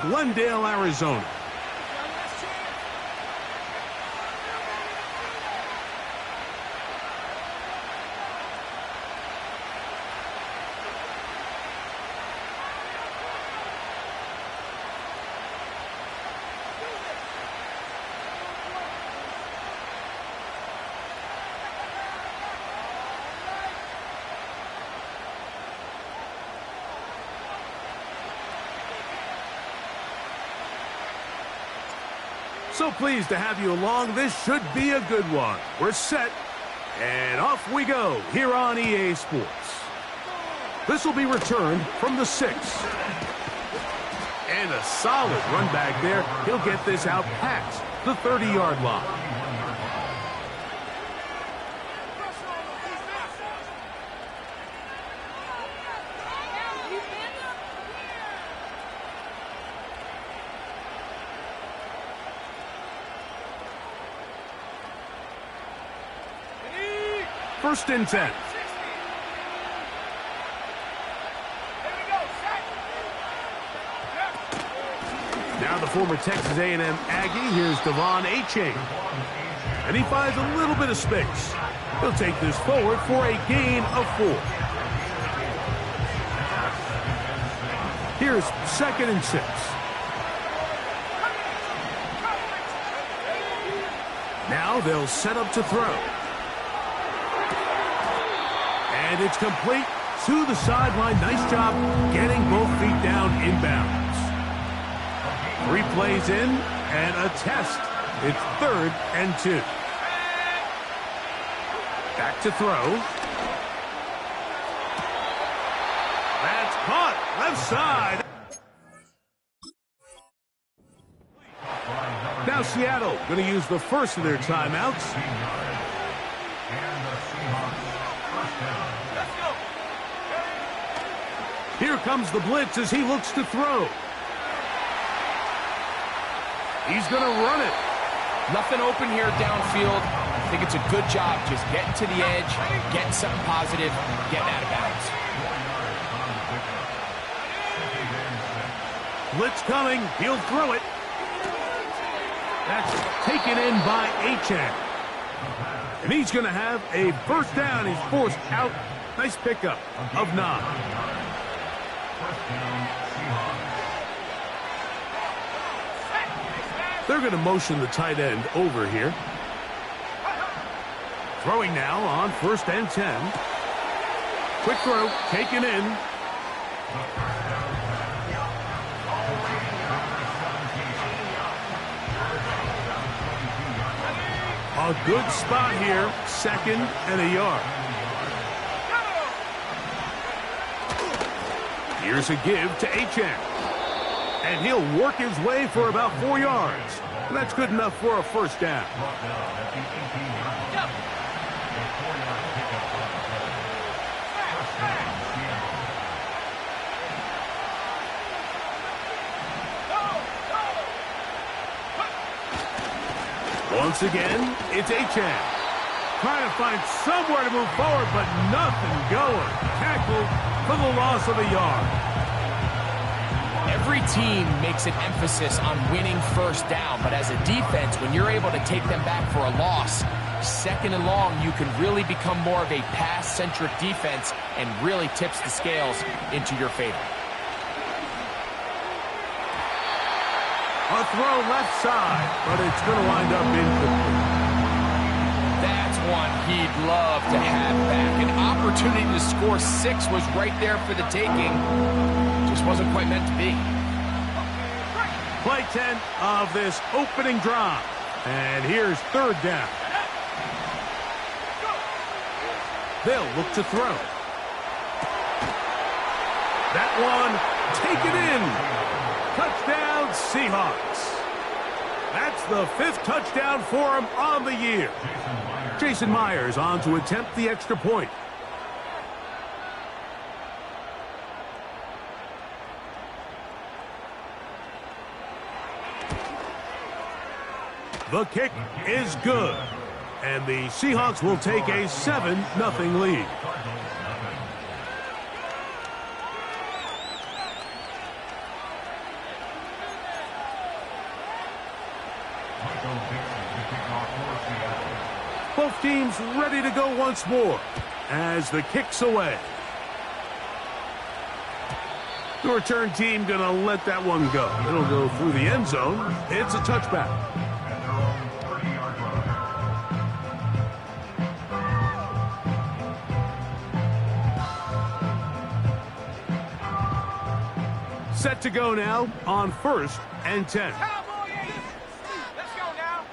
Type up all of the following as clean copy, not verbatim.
Glendale, Arizona. So pleased to have you along. This should be a good one. We're set, and off we go here on EA Sports. This will be returned from the 6. And a solid run back there. He'll get this out past the 30-yard line. First and 10. Now the former Texas A&M Aggie. Here's Devon Achane. And he finds a little bit of space. He'll take this forward for a gain of 4. Here's 2nd and 6. Now they'll set up to throw. And it's complete to the sideline. Nice job getting both feet down inbounds. 3 plays in and a test. It's 3rd and 2. Back to throw. That's caught. Left side. Now Seattle going to use the first of their timeouts. Here comes the blitz as he looks to throw. He's going to run it. Nothing open here downfield. I think it's a good job just getting to the edge, getting something positive, getting out of bounds. Blitz coming. He'll throw it. That's taken in by Achane. And he's going to have a first down. He's forced out. Nice pickup of 9. They're going to motion the tight end over here. Throwing now on 1st and 10. Quick throw, taken in. A good spot here, 2nd and a yard. Here's a give to Achane. And he'll work his way for about 4 yards. And that's good enough for a first down. Once again, it's Achane. Trying to find somewhere to move forward, but nothing going. Tackled for the loss of a yard. Every team makes an emphasis on winning first down, but as a defense, when you're able to take them back for a loss, 2nd and long, you can really become more of a pass-centric defense and really tips the scales into your favor. A throw left side, but it's going to wind up incomplete. That's one he'd love to have back. An opportunity to score 6 was right there for the taking. Just wasn't quite meant to be. Play 10 of this opening drive. And here's 3rd down. They'll look to throw. That one taken in. Touchdown, Seahawks. That's the 5th touchdown for him on the year. Jason Myers on to attempt the extra point. The kick is good. And the Seahawks will take a 7-0 lead. Both teams ready to go once more as the kick's away. The return team going to let that one go. It'll go through the end zone. It's a touchback. Set to go now on 1st and 10. Let's go now.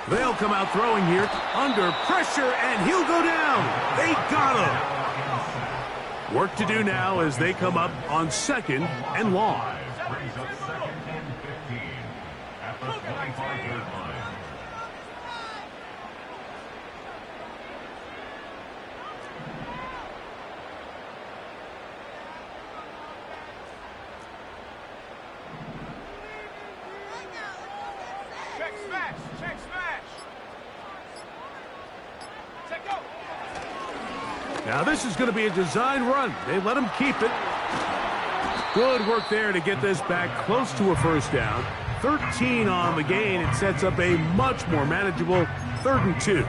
They'll come out throwing here under pressure, and he'll go down. They got him. Work to do now as they come up on 2nd and long. Check smash. Check smash. Check go. Now this is going to be a design run. They let him keep it. Good work there to get this back close to a 1st down. 13 on the gain. It sets up a much more manageable 3rd and 2. Here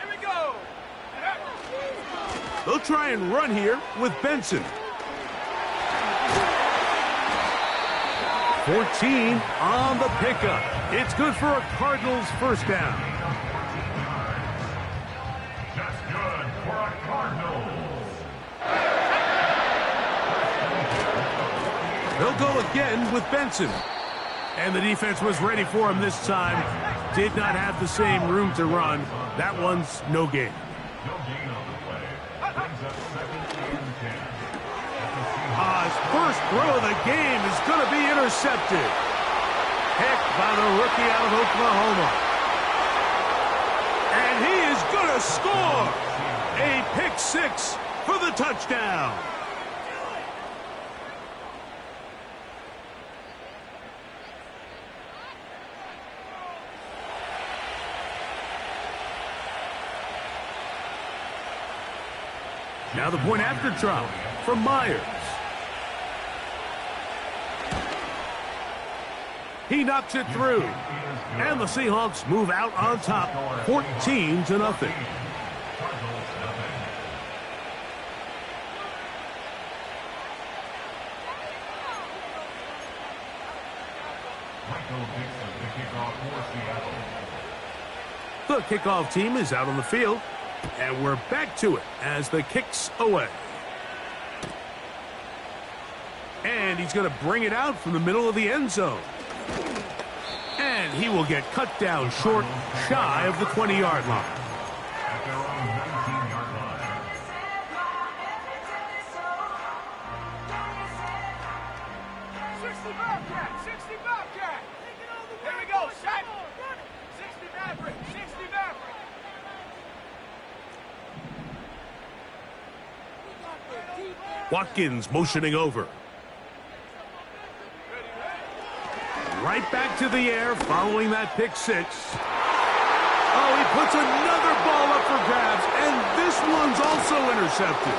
we go. They'll try and run here with Benson. 14 on the pickup. It's good for a Cardinals 1st down. That's good for a Cardinals. They'll go again with Benson. And the defense was ready for him this time. Did not have the same room to run. That one's no gain. No gain on the play. Brings up 2nd and 10. His first throw of the game is going to be intercepted. Picked by the rookie out of Oklahoma. And he is going to score. A pick 6 for the touchdown. Now the point after try from Myers. He knocks it through. And the Seahawks move out on top, 14-0. The kickoff team is out on the field. And we're back to it as the kick's away. And he's going to bring it out from the middle of the end zone. And he will get cut down short, shy of the 20-yard line. At their own 19-yard line. 60 Bobcat. 60 Bobcat. Here we go. Shot. 60 Maverick. 60 Maverick. Watkins motioning over. Right back to the air following that pick 6. Oh, he puts another ball up for grabs, and this one's also intercepted.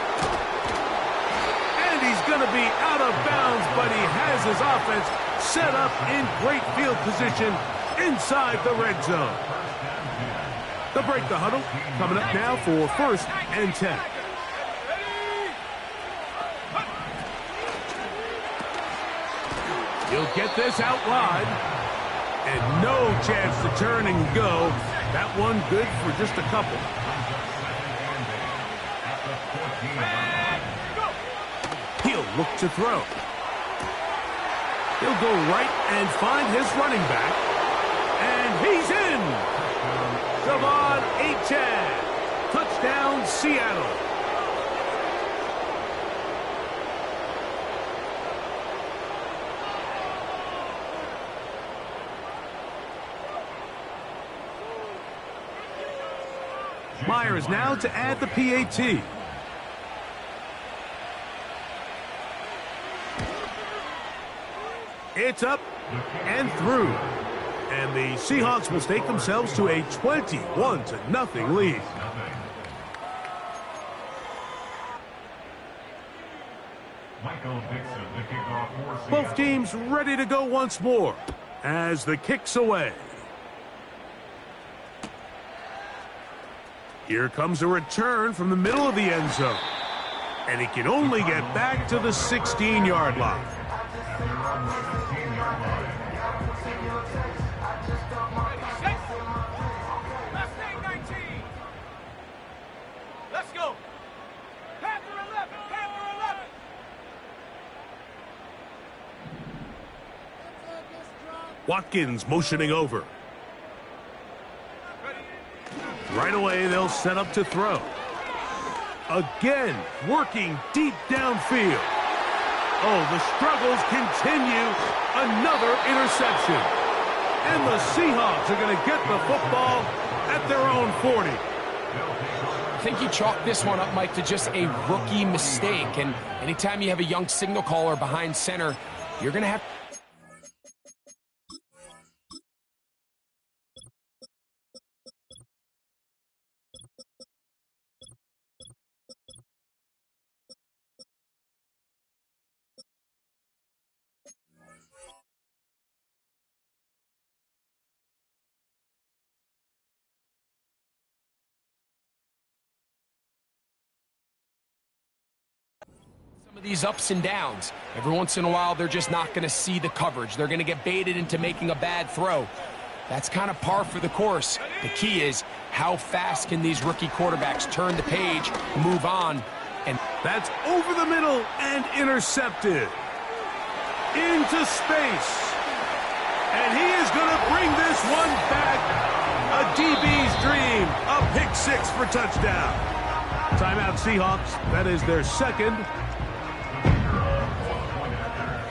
And he's going to be out of bounds, but he has his offense set up in great field position inside the red zone. The break the huddle coming up now for 1st and 10. He'll get this out wide. And no chance to turn and go. That one good for just a couple. He'll look to throw. He'll go right and find his running back. And he's in. Devon Achane. Touchdown, Seattle. Myers now to add the PAT. It's up and through. And the Seahawks will stake themselves to a 21-0 lead. Michael Dixon, the kickoff for Both Seattle. teams ready to go once more as the kick's away. Here comes a return from the middle of the end zone. And he can only get back to the 16-yard line. Let's go. Panther 11, Panther 11. Watkins motioning over. Right away, they'll set up to throw. Again, working deep downfield. Oh, the struggles continue. Another interception. And the Seahawks are going to get the football at their own 40. I think you chalk this one up, Mike, to just a rookie mistake. And anytime you have a young signal caller behind center, you're going to have... Some of these ups and downs. Every once in a while, they're just not going to see the coverage. They're going to get baited into making a bad throw. That's kind of par for the course. The key is how fast can these rookie quarterbacks turn the page, move on, and That's over the middle and intercepted. Into space. And he is going to bring this one back. A DB's dream. A pick six for touchdown. Timeout Seahawks. That is their second.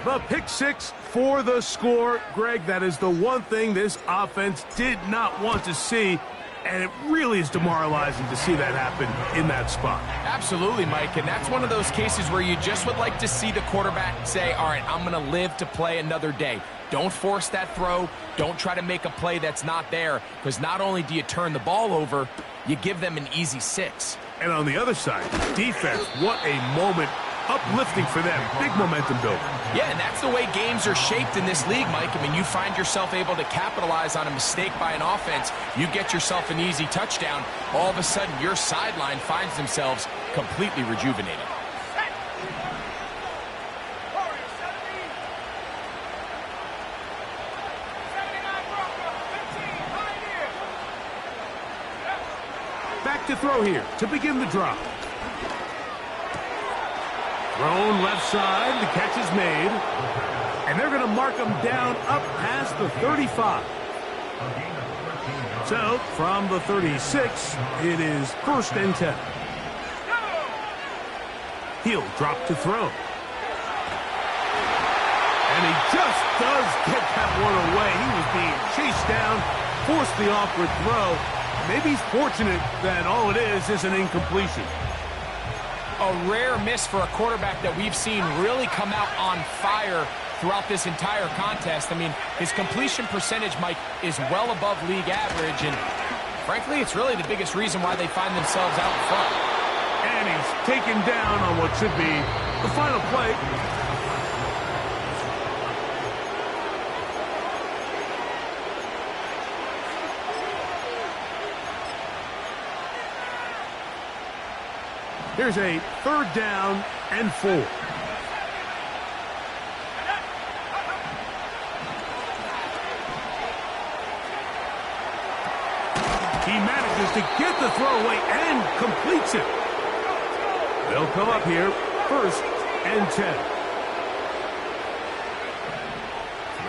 The pick six for the score. Greg, that is the one thing this offense did not want to see. And it really is demoralizing to see that happen in that spot. absolutely, Mike, and that's one of those cases where you just would like to see the quarterback say, all right, I'm going to live to play another day. Don't force that throw. Don't try to make a play that's not there, because not only do you turn the ball over, you give them an easy six. And on the other side, defense, what a moment. Uplifting for them. Big momentum builder. Yeah, and that's the way games are shaped in this league, Mike. I mean, you find yourself able to capitalize on a mistake by an offense. You get yourself an easy touchdown. All of a sudden, your sideline finds themselves completely rejuvenated. Warriors 70. 79 Broncos, 15, Pioneers. Back to throw here to begin the drive. Thrown left side, the catch is made. And they're going to mark him down up past the 35. So, from the 36, it is 1st and 10. He'll drop to throw. And he just does get that one away. He was being chased down, forced the awkward throw. Maybe he's fortunate that all it is an incompletion. A rare miss for a quarterback that we've seen really come out on fire throughout this entire contest. I mean, his completion percentage, Mike, is well above league average, and frankly, it's really the biggest reason why they find themselves out in front. And he's taken down on what should be the final play. Here's a 3rd down and 4. He manages to get the throw away and completes it. They'll come up here, 1st and 10.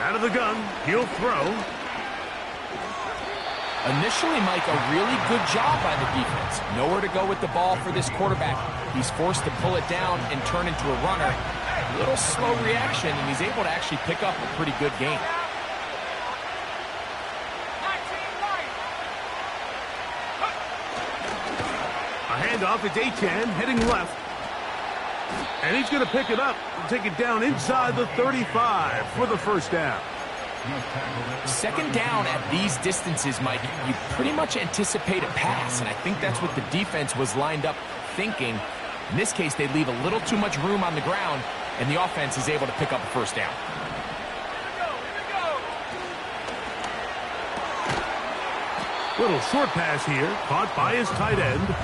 Out of the gun, he'll throw. Initially, Mike, a really good job by the defense. Nowhere to go with the ball for this quarterback. He's forced to pull it down and turn into a runner. A little slow reaction, and he's able to actually pick up a pretty good game. 19 right. A handoff, it's A-10, heading left. And he's going to pick it up and take it down inside the 35 for the 1st down. Second down at these distances, Mike, you pretty much anticipate a pass, and I think that's what the defense was lined up thinking. In this case, they leave a little too much room on the ground, and the offense is able to pick up a first down. Little short pass here, caught by his tight end.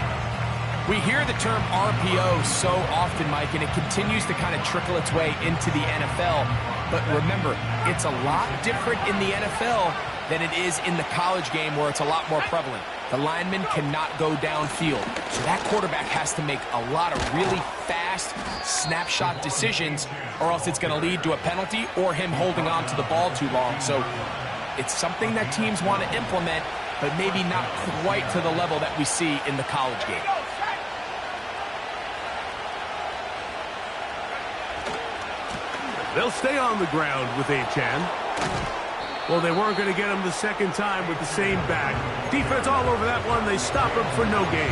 We hear the term RPO so often, Mike, and it continues to kind of trickle its way into the NFL. But remember, it's a lot different in the NFL than it is in the college game where it's a lot more prevalent. The lineman cannot go downfield. So that quarterback has to make a lot of really fast snapshot decisions, or else it's going to lead to a penalty or him holding on to the ball too long. So it's something that teams want to implement, but maybe not quite to the level that we see in the college game. They'll stay on the ground with Achane. Well, they weren't going to get him the second time with the same back. Defense all over that one. They stop him for no gain.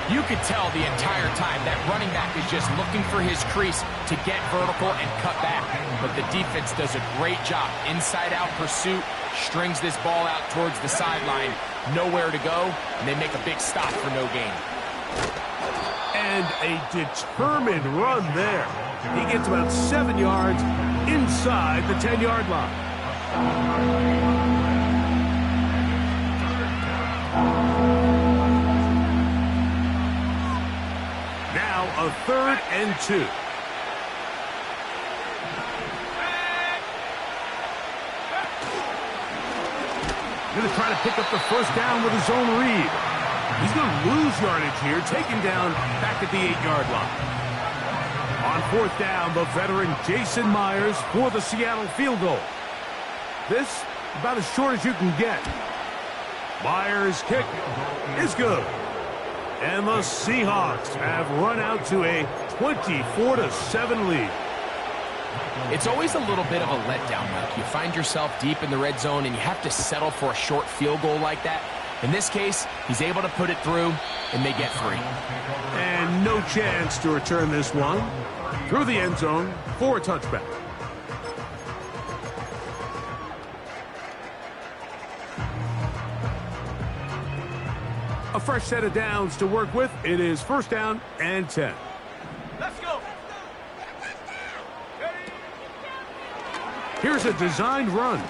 You could tell the entire time that running back is just looking for his crease to get vertical and cut back. But the defense does a great job. Inside-out pursuit, strings this ball out towards the sideline. Nowhere to go, and they make a big stop for no gain. And a determined run there. He gets about 7 yards inside the 10-yard line. Now a 3rd and 2. Going to try to pick up the first down with his own read. He's going to lose yardage here, taken down back at the 8-yard line. On 4th down, the veteran Jason Myers for the Seattle field goal. This about as short as you can get. Myers' kick is good. And the Seahawks have run out to a 24-7 lead. It's always a little bit of a letdown, Mike. You find yourself deep in the red zone and you have to settle for a short field goal like that. In this case, he's able to put it through, and they get 3. And no chance to return this one through the end zone for a touchback. A fresh set of downs to work with. It is 1st down and 10. Let's go. Here's a designed run.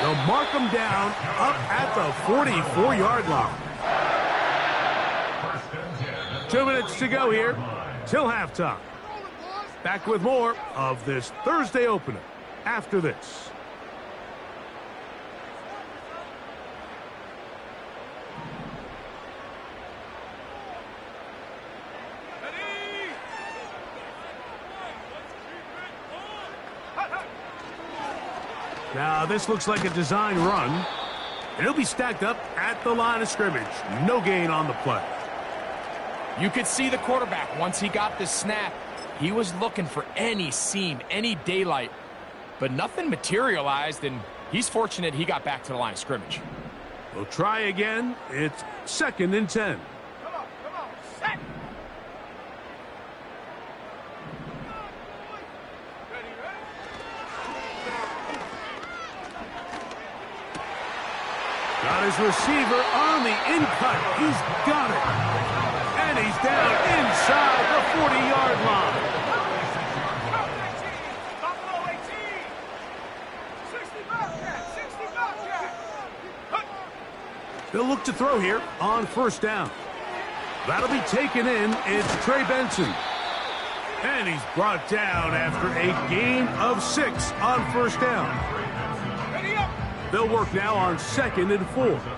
They'll mark him down up at the 44-yard line. 2 minutes to go here till halftime. Back with more of this Thursday opener after this. Now, this looks like a design run, and he'll be stacked up at the line of scrimmage. No gain on the play. You could see the quarterback, once he got the snap, he was looking for any seam, any daylight, but nothing materialized, and he's fortunate he got back to the line of scrimmage. We'll try again. It's 2nd and 10. Come on, set. Got his receiver on the in-cut. He's got it. And he's down inside the 40-yard line. Buffalo 18. 60 Bobcat. 60 Bobcat. They'll look to throw here on 1st down. That'll be taken in. It's Trey Benson. And he's brought down after a gain of 6 on 1st down. Ready up. They'll work now on 2nd and 4. Go. 60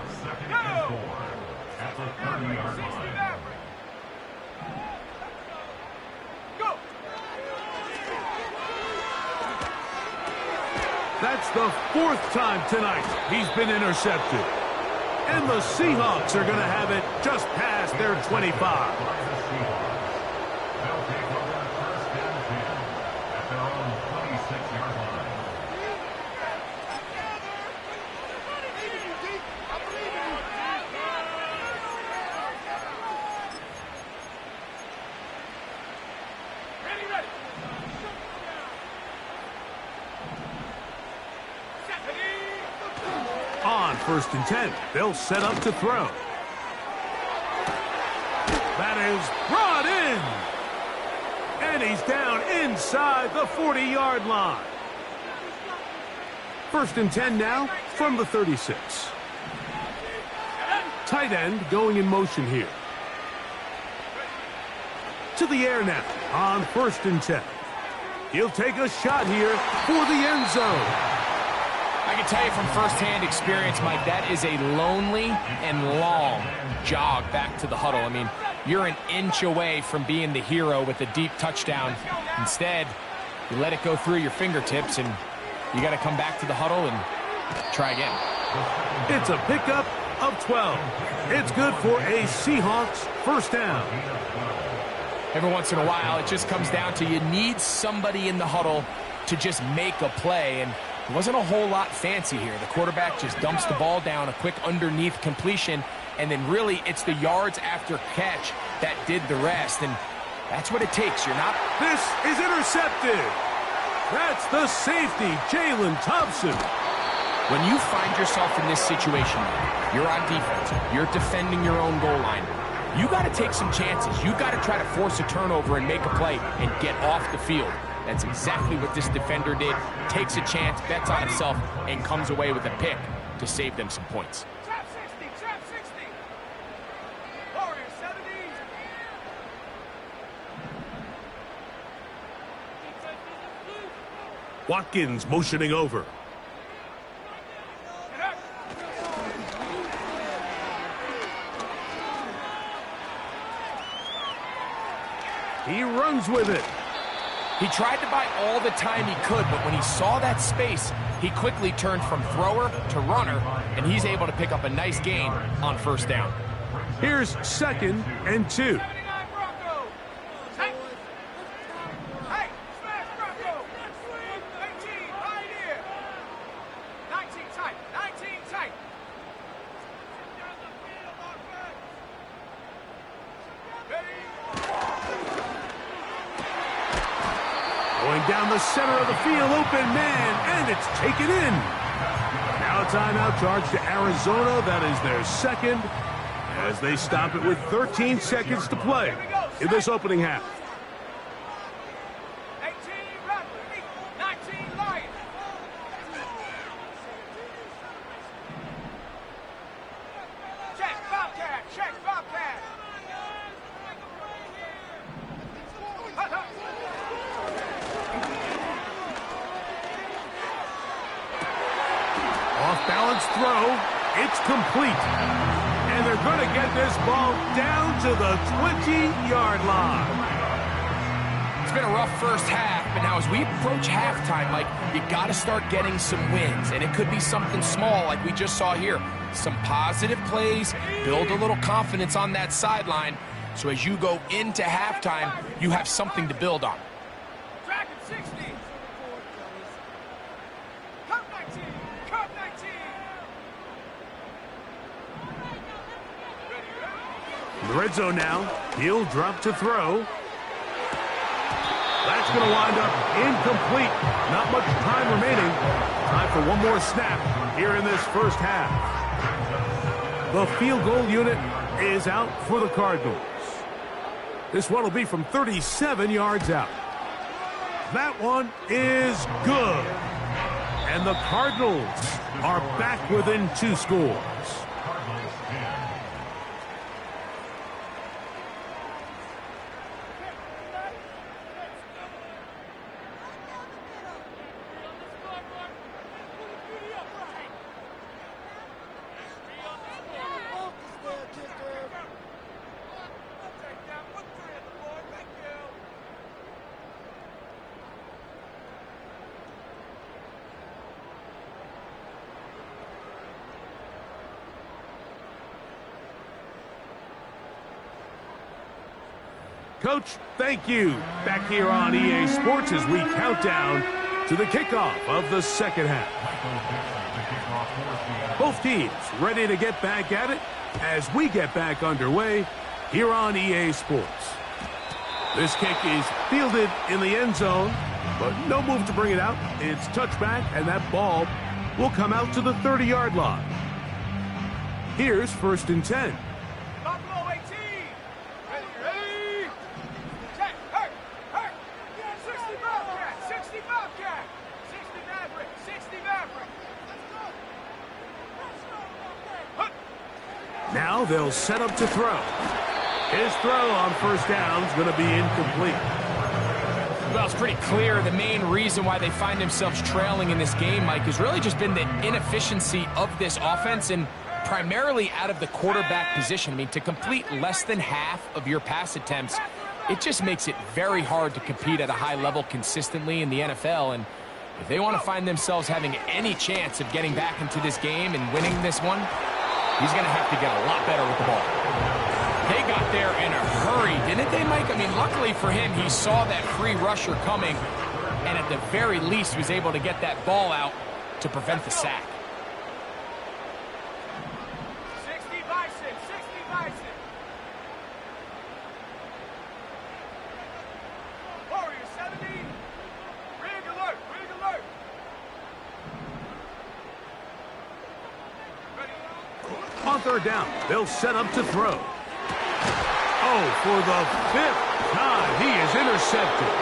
Go. That's the 4th time tonight he's been intercepted. And the Seahawks are going to have it just past their 25. first and 10. They'll set up to throw. That is brought in. And he's down inside the 40-yard line. First and 10 now from the 36. Tight end going in motion here. To the air now on first and 10. He'll take a shot here for the end zone. I can tell you from firsthand experience, Mike, that is a lonely and long jog back to the huddle. I mean, you're an inch away from being the hero with a deep touchdown. Instead, you let it go through your fingertips, and you got to come back to the huddle and try again. It's a pickup of 12. It's good for a Seahawks first down. Every once in a while, it just comes down to you need somebody in the huddle to just make a play, and it wasn't a whole lot fancy here. The quarterback just dumps the ball down, a quick underneath completion, and then really it's the yards after catch that did the rest, and that's what it takes. You're not... This is intercepted. That's the safety, Jalen Thompson. When you find yourself in this situation, you're on defense, you're defending your own goal line, you got to take some chances. You got to try to force a turnover and make a play and get off the field. That's exactly what this defender did. Takes a chance, bets on himself, and comes away with a pick to save them some points. Trap 60, trap 60. Warriors 70. Watkins motioning over. He runs with it. He tried to buy all the time he could, but when he saw that space, he quickly turned from thrower to runner, and he's able to pick up a nice gain on first down. Here's second and 2. 79 Bronco. Hey, smash Bronco. 18, Pioneer. 19 tight, 19 tight. Going down the center of the field, open man, and it's taken in. Now a timeout charge to Arizona. That is their second, as they stop it with 13 seconds to play in this opening half. 18 Rattler, 19 Lion. Check Bobcat, check Bobcat. Off-balance throw. It's complete. And they're going to get this ball down to the 20-yard line. It's been a rough first half, but now as we approach halftime, Mike, you got to start getting some wins, and it could be something small like we just saw here. Some positive plays, build a little confidence on that sideline, so as you go into halftime, you have something to build on. Dragon 60. Cup 19, Cup 19. In the red zone now, he'll drop to throw. That's going to wind up incomplete. Not much time remaining. Time for one more snap here in this first half. The field goal unit is out for the Cardinals. This one will be from 37 yards out. That one is good. And the Cardinals are back within 2 scores. Coach, thank you. Back here on EA Sports as we count down to the kickoff of the second half. Both teams ready to get back at it as we get back underway here on EA Sports. This kick is fielded in the end zone, but no move to bring it out. It's touchback, and that ball will come out to the 30-yard line. Here's 1st and 10. Buffalo 18. Ready. Check. Hurt. 60 Bobcat. 60 Bobcat. 60 Maverick. 60 Maverick. Now they'll set up to throw. His throw on 1st down is going to be incomplete. Well, it's pretty clear the main reason why they find themselves trailing in this game, Mike, has really just been the inefficiency of this offense and primarily out of the quarterback position. I mean, to complete less than half of your pass attempts, it just makes it very hard to compete at a high level consistently in the NFL. And if they want to find themselves having any chance of getting back into this game and winning this one, he's going to have to get a lot better with the ball. They got there in a hurry, didn't they, Mike? I mean, luckily for him, he saw that free rusher coming and at the very least was able to get that ball out to prevent the sack. 60 Bison. 60 Bison. Warrior 70. Rig alert. Rig alert. Ready. On 3rd down, they'll set up to throw. Oh, for the 5th time, he is intercepted.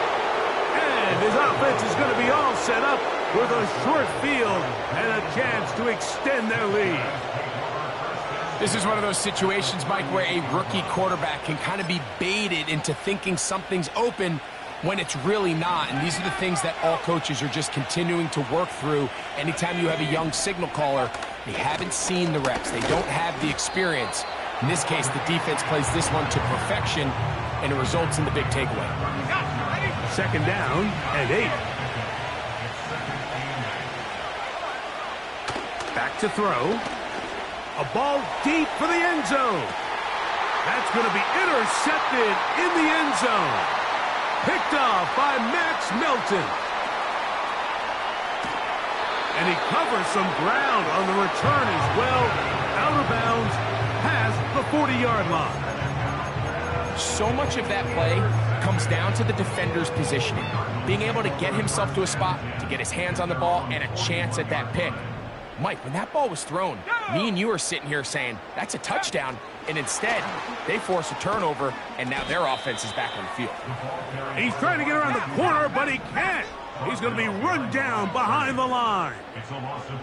And his offense is going to be all set up with a short field and a chance to extend their lead. This is one of those situations, Mike, where a rookie quarterback can kind of be baited into thinking something's open when it's really not. And these are the things that all coaches are just continuing to work through. Anytime you have a young signal caller, they haven't seen the reps. They don't have the experience. In this case, the defense plays this one to perfection, and it results in the big takeaway. 2nd down and 8. Back to throw. A ball deep for the end zone. That's going to be intercepted in the end zone. Picked off by Max Melton. And he covers some ground on the return as well. Out of bounds past the 40-yard line. So much of that play comes down to the defender's positioning. Being able to get himself to a spot, to get his hands on the ball, and a chance at that pick. Mike, when that ball was thrown, me and you are sitting here saying, that's a touchdown. And instead, they force a turnover, and now their offense is back on the field. He's trying to get around the corner, but he can't. He's going to be run down behind the line. It's a loss of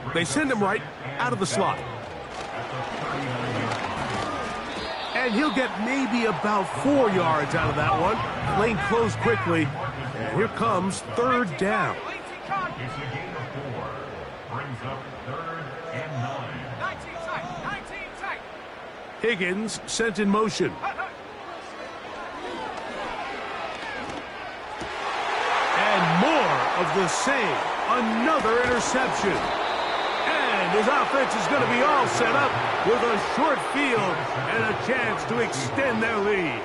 2. They send him right out of the slot. And he'll get maybe about 4 yards out of that one. Lane closed quickly. And here comes 3rd down. It's a gain of 4. Brings up 3rd and 9. 19 tight. 19 tight. Higgins sent in motion. And more of the same. Another interception. And his offense is going to be all set up with a short field and a chance to extend their lead.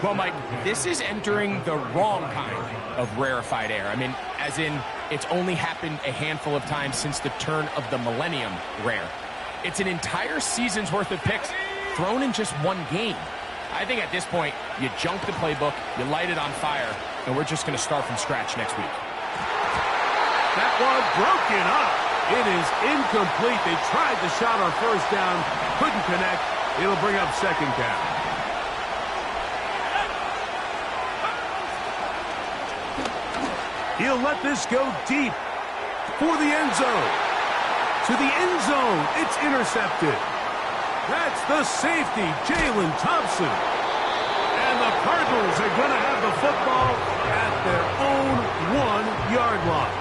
Well, Mike, this is entering the wrong kind of rarefied air. I mean, as in, it's only happened a handful of times since the turn of the millennium rare. It's an entire season's worth of picks thrown in just one game. I think at this point, you junk the playbook, you light it on fire, and we're just going to start from scratch next week. That one broken up. It is incomplete. They tried the shot on 1st down, couldn't connect. It'll bring up 2nd down. He'll let this go deep for the end zone. To the end zone, it's intercepted. That's the safety, Jalen Thompson. And the Cardinals are going to have the football at their own 1-yard line.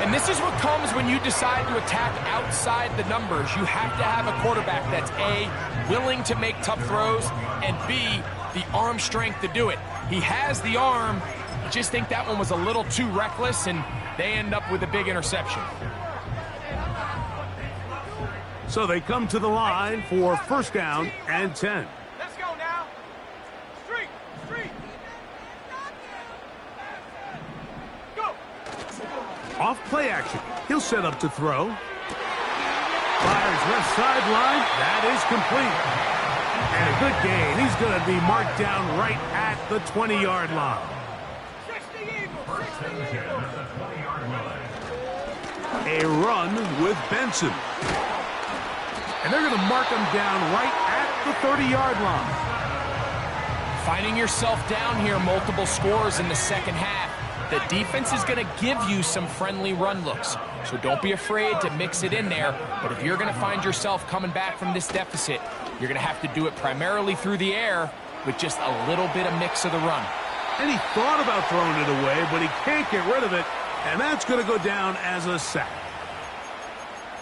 And this is what comes when you decide to attack outside the numbers. You have to have a quarterback that's A, willing to make tough throws, and B, the arm strength to do it. He has the arm. I just think that one was a little too reckless, and they end up with a big interception. So they come to the line for 1st down and 10. Let's go now. Street. Go. Off play action. He'll set up to throw. Fires left sideline. That is complete. And a good gain. He's going to be marked down right at the 20-yard line. 60 Eagles. 60 Eagles. A run with Benson. And they're going to mark him down right at the 30-yard line. Finding yourself down here, multiple scores in the second half. The defense is going to give you some friendly run looks, so don't be afraid to mix it in there. But if you're going to find yourself coming back from this deficit, you're going to have to do it primarily through the air with just a little bit of mix of the run. And he thought about throwing it away, but he can't get rid of it, and that's going to go down as a sack.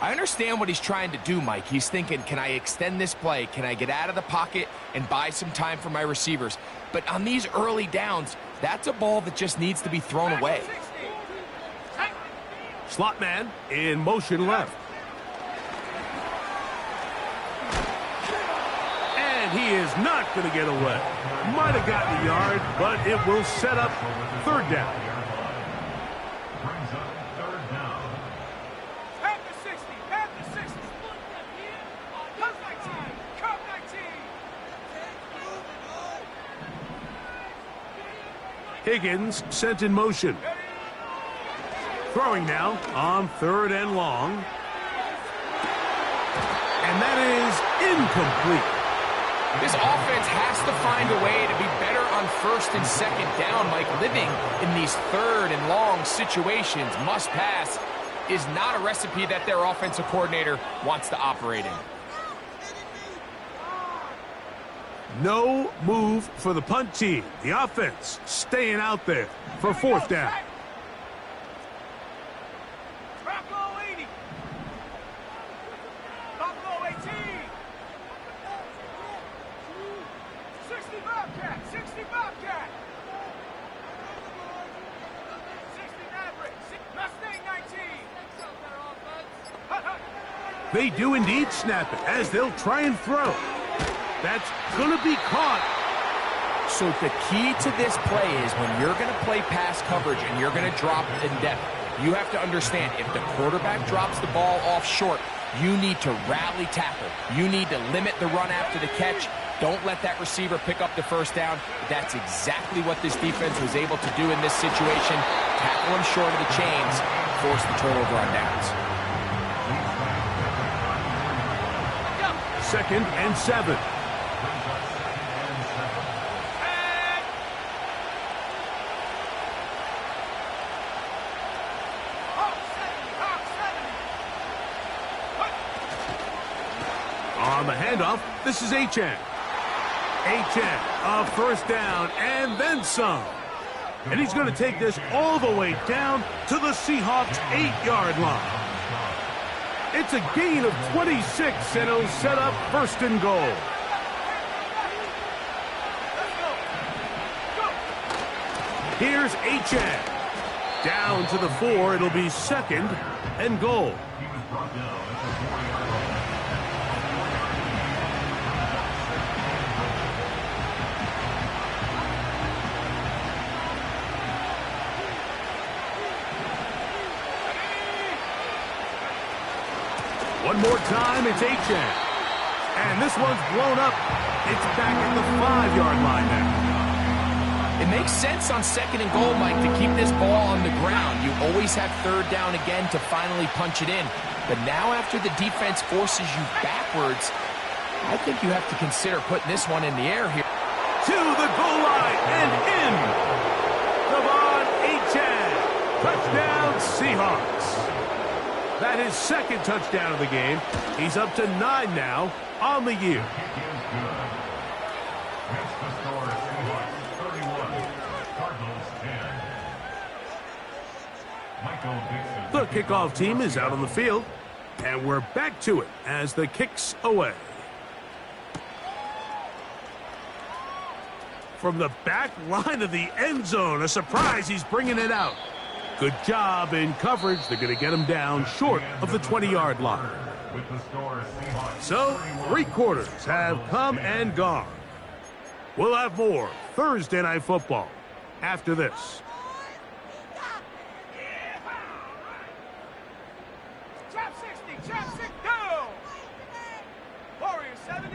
I understand what he's trying to do, Mike. He's thinking, can I extend this play? Can I get out of the pocket and buy some time for my receivers? But on these early downs, that's a ball that just needs to be thrown away. Slot man in motion left. And he is not going to get away. Might have gotten a yard, but it will set up third down. Brings up third down. At the 60, at the 60. Come 19, come 19. Higgins sent in motion. Throwing now on third and long. And that is incomplete. This offense has to find a way to be better on first and second down, Mike. Living in these third and long situations, must pass, is not a recipe that their offensive coordinator wants to operate in. No move for the punt team. The offense staying out there for fourth down. Buffalo 80. Buffalo 18. 60 Bobcat, 60 Bobcat. 60 Maverick, Mustang 19. They do indeed snap it as they'll try and throw. That's going to be caught. So the key to this play is when you're going to play pass coverage and you're going to drop in depth, you have to understand if the quarterback drops the ball off short, you need to rally tackle. You need to limit the run after the catch. Don't let that receiver pick up the first down. That's exactly what this defense was able to do in this situation. Tackle him short of the chains, force the turnover on downs. Second and 7. On the handoff, this is Achane. Achane, a first down, and then some. And he's going to take this all the way down to the Seahawks' 8-yard line. It's a gain of 26, and it'll set up first and goal. Here's Achane. Down to the 4, it'll be second and goal. He was brought down at the 40-yard line. One more time, it's Achane. And this one's blown up. It's back at the 5-yard line now. It makes sense on second and goal, Mike, to keep this ball on the ground. You always have third down again to finally punch it in. But now after the defense forces you backwards, I think you have to consider putting this one in the air here. To the goal line and in. Devon Achane. Touchdown, Seahawks. That is second touchdown of the game. He's up to 9 now on the year. Kick is good. Makes the score Seahawks 31, Cardinals 10. Michael Dixon. The kickoff team is out on the field, and we're back to it as the kick's away. From the back line of the end zone, a surprise, he's bringing it out. Good job in coverage. They're going to get him down short of the 20-yard line. With the score Seahawks So, 3 quarters have come and gone. We'll have more Thursday Night Football after this. Chop 60, chop 60, go! Warriors 70,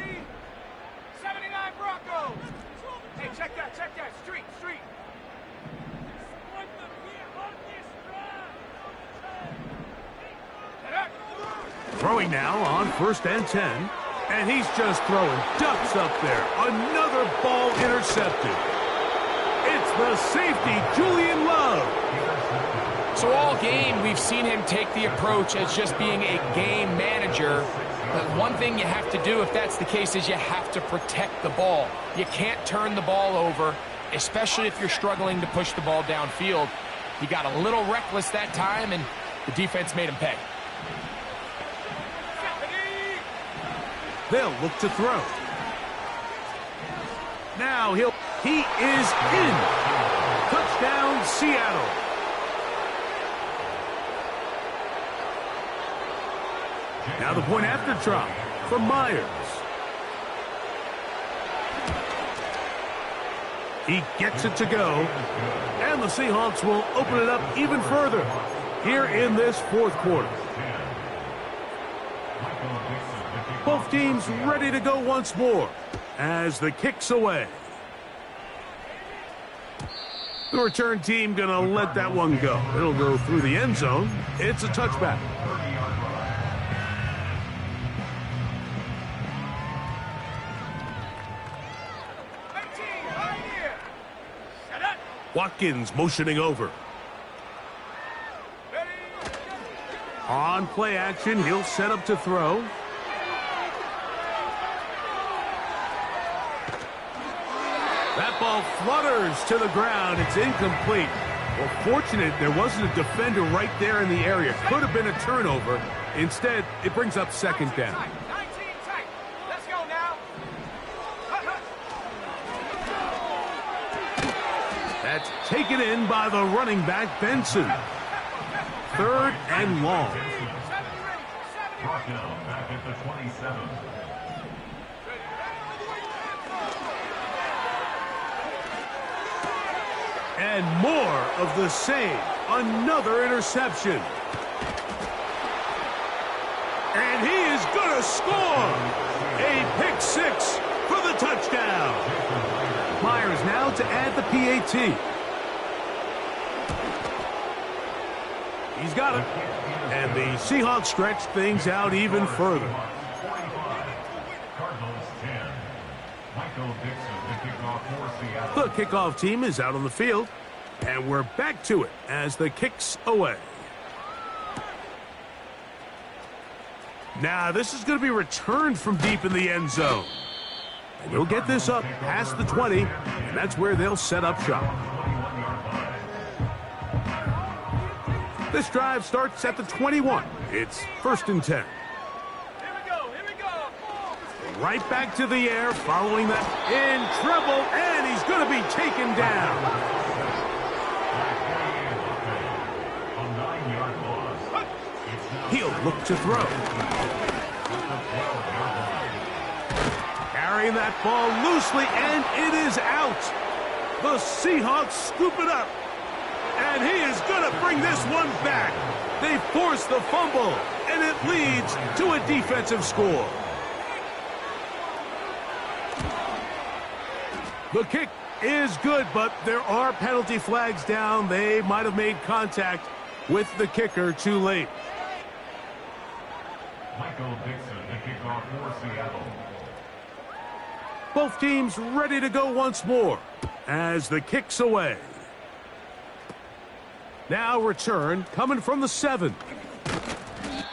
79 Broncos. Hey, check that, street. Throwing now on 1st and 10. And he's just throwing ducks up there. Another ball intercepted. It's the safety, Julian Love. So all game, we've seen him take the approach as just being a game manager. But one thing you have to do if that's the case is you have to protect the ball. You can't turn the ball over, especially if you're struggling to push the ball downfield. He got a little reckless that time, and the defense made him pay. They'll look to throw. Now he is in. Touchdown, Seattle. Now the point after try for Myers. He gets it to go. And the Seahawks will open it up even further here in this 4th quarter. Both teams ready to go once more as the kick's away. The return team going to let that one go. It'll go through the end zone. It's a touchback. Watkins motioning over. On play action, he'll set up to throw. That ball flutters to the ground. It's incomplete. Well, fortunate there wasn't a defender right there in the area. Could have been a turnover. Instead, it brings up 2nd down. 19 tight. Let's go now. That's taken in by the running back, Benson. 3rd and long. Brought down back at the 27. And more of the same. Another interception. And he is going to score. A pick 6 for the touchdown. Myers now to add the PAT. He's got it. And the Seahawks stretch things out even further. Cardinals 10. Michael Dixon, the kickoff for Seattle. The kickoff team is out on the field. And we're back to it as the kick's away. Now, this is going to be returned from deep in the end zone. And he'll get this up past the 20, and that's where they'll set up shop. This drive starts at the 21. It's 1st and 10. Here we go. Right back to the air following that in trouble, and he's going to be taken down. He'll look to throw. Carrying that ball loosely, and it is out. The Seahawks scoop it up. And he is going to bring this one back. They force the fumble, and it leads to a defensive score. The kick is good, but there are penalty flags down. They might have made contact with the kicker too late. Michael Dixon, the kickoff for Seattle. Both teams ready to go once more as the kick's away. Now return coming from the 7.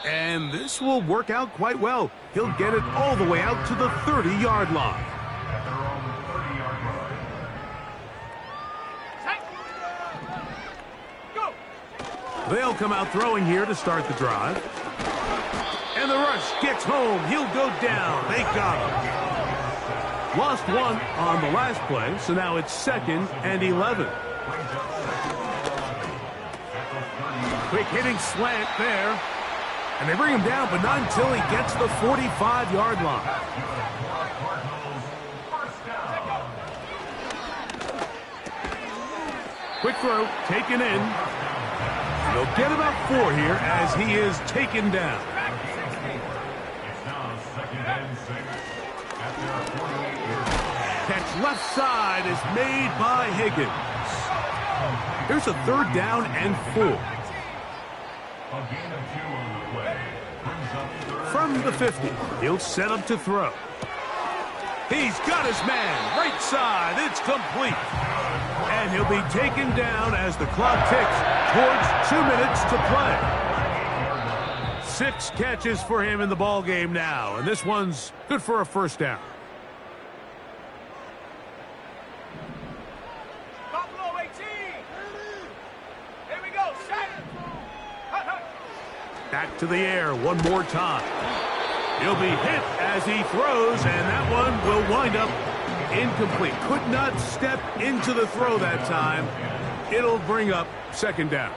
And this will work out quite well. He'll get it all the way out to the 30-yard line. At their own 30-yard line. Go. They'll come out throwing here to start the drive. And the rush gets home. He'll go down. They got him. Lost one on the last play, so now it's 2nd and 11. Quick hitting slant there. And they bring him down, but not until he gets the 45-yard line. Quick throw, taken in. They'll get about 4 here as he is taken down. It's now 2nd and 6. At their 48-yard line. Catch left side is made by Higgins. Here's a 3rd down and 4. A gain of 2 on the play. From the 50, he'll set up to throw. He's got his man, right side, it's complete. And he'll be taken down as the clock ticks towards 2 minutes to play. 6 catches for him in the ball game now, and this one's good for a first down. Buffalo 18. Here we go. Set. Hut, hut. Back to the air one more time. He'll be hit as he throws, and that one will wind up incomplete. Could not step into the throw that time. It'll bring up second down.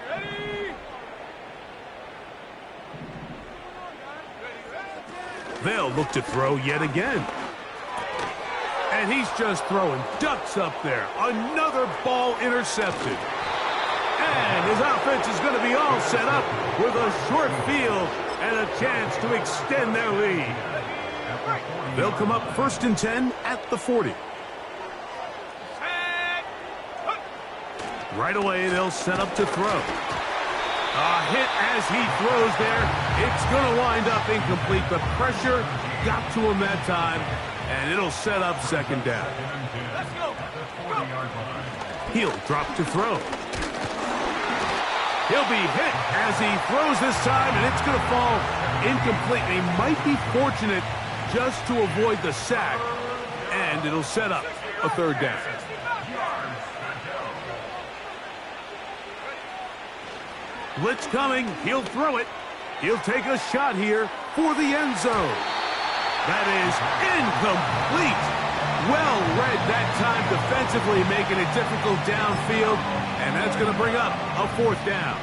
Ready, ready. They'll look to throw yet again. And he's just throwing ducks up there. Another ball intercepted. And his offense is going to be all set up with a short field and a chance to extend their lead. They'll come up 1st and 10 at the 40. Right away, they'll set up to throw. A hit as he throws there. It's going to wind up incomplete. The pressure got to him that time, and it'll set up second down. Let's go. He'll drop to throw. He'll be hit as he throws this time, and it's going to fall incomplete. He might be fortunate just to avoid the sack, and it'll set up a third down. Blitz coming. He'll throw it. He'll take a shot here for the end zone. That is incomplete. Well read that time defensively, making it difficult downfield, and that's going to bring up a fourth down.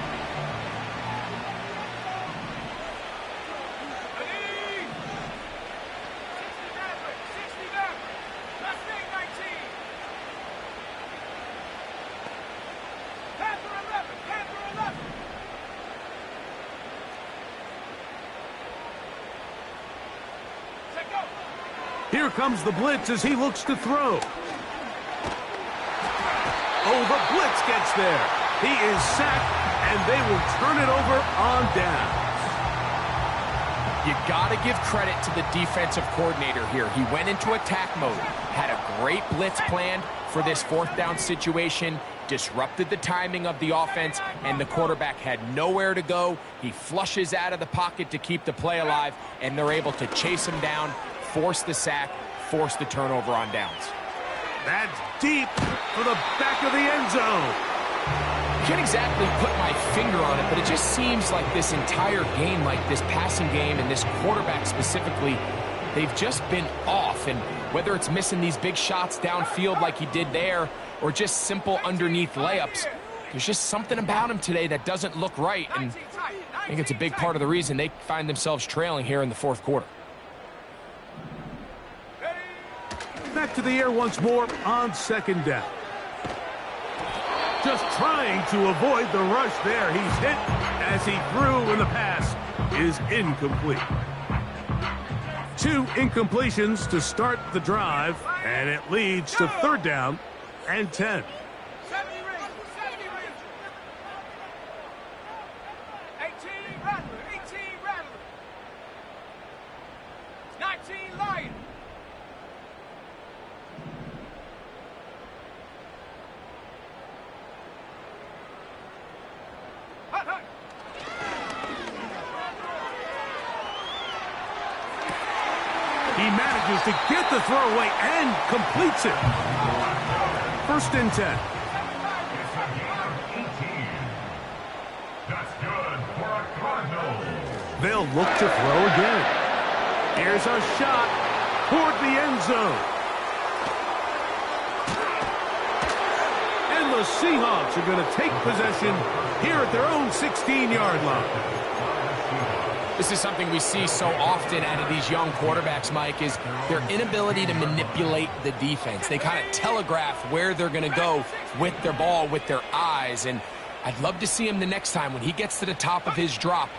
Here comes the blitz as he looks to throw. Oh, the blitz gets there. He is sacked, and they will turn it over on down. You got to give credit to the defensive coordinator here. He went into attack mode, had a great blitz plan for this fourth down situation, disrupted the timing of the offense, and the quarterback had nowhere to go. He flushes out of the pocket to keep the play alive, and they're able to chase him down, force the sack, force the turnover on downs. That's deep for the back of the end zone. Can't exactly put my finger on it, but it just seems like this entire game, like this passing game and this quarterback specifically, they've just been off. And whether it's missing these big shots downfield like he did there or just simple underneath layups, there's just something about him today that doesn't look right. And I think it's a big part of the reason they find themselves trailing here in the fourth quarter. Back to the air once more on second down. Just trying to avoid the rush there. He's hit as he threw, and the pass is incomplete. 2 incompletions to start the drive, and it leads to third down and 10. 70 rings. 18 Rattler. 18 Rattler. 19 Lion. He manages to get the throw away and completes it. 1st and 10. That's good for a Cardinal. They'll look to throw again. Here's a shot toward the end zone. And the Seahawks are going to take possession here at their own 16-yard line. This is something we see so often out of these young quarterbacks, Mike, is their inability to manipulate the defense. They kind of telegraph where they're going to go with their ball, with their eyes. And I'd love to see him the next time when he gets to the top of his drop,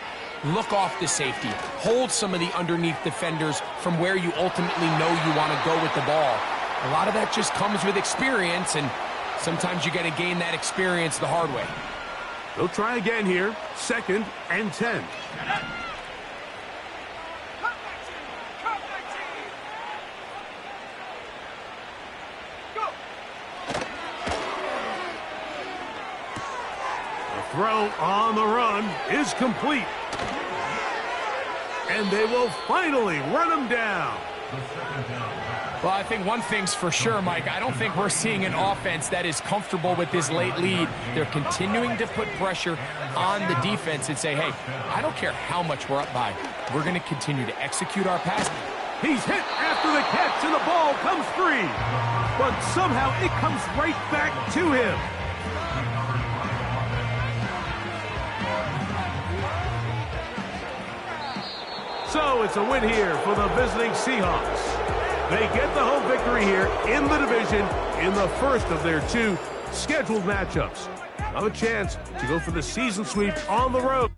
look off the safety, hold some of the underneath defenders from where you ultimately know you want to go with the ball. A lot of that just comes with experience, and sometimes you got to gain that experience the hard way. They'll try again here. 2nd and 10. Throw on the run is complete. And they will finally run him down. Well, I think one thing's for sure, Mike. I don't think we're seeing an offense that is comfortable with this late lead. They're continuing to put pressure on the defense and say, hey, I don't care how much we're up by. We're going to continue to execute our pass. He's hit after the catch, and the ball comes free. But somehow it comes right back to him. So it's a win here for the visiting Seahawks. They get the home victory here in the division in the first of their 2 scheduled matchups. Have a chance to go for the season sweep on the road.